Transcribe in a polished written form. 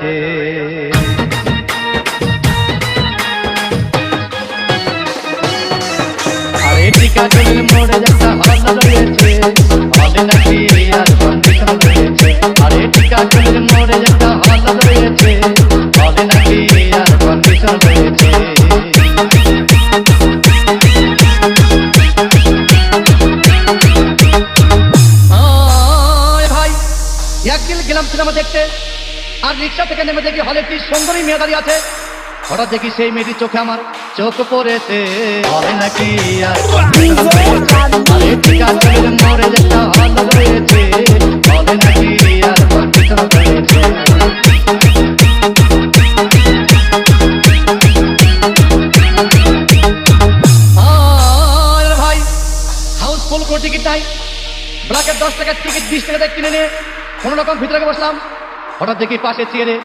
রয়েছে। আরে টিকাটুলির মোড়ে একটা হল রয়েছে, হলে নাকি এয়ার কন্ডিশন রয়েছে। আরে টিকাটুলির মোড়ে একটা হল রয়েছে, হলে নাকি এয়ার কন্ডিশন রয়েছে। একদিন গেলাম সিনেমা দেখতে, আর রিক্সা থেকে নেমে দেখি হলে একটি সুন্দরী মেয়ে দাঁড়িয়ে আছে। হঠাৎ দেখি সেই মেয়েটির চোখে আমার চোখ পড়েছে, হলে নাকি আর টিকাটুলির মোড়ে একটা হল রয়েছে, হলে নাকি আর কন্ডিশন রয়েছে। ভাই হাউসফুল কোনো টিকিট নাই, ব্ল্যাকের 10 টাকার টিকিট 20 টাকা কিনে নিয়ে কোনো রকম ভিতরে বসলাম। হঠাৎ দেখি পাশে চেয়ারে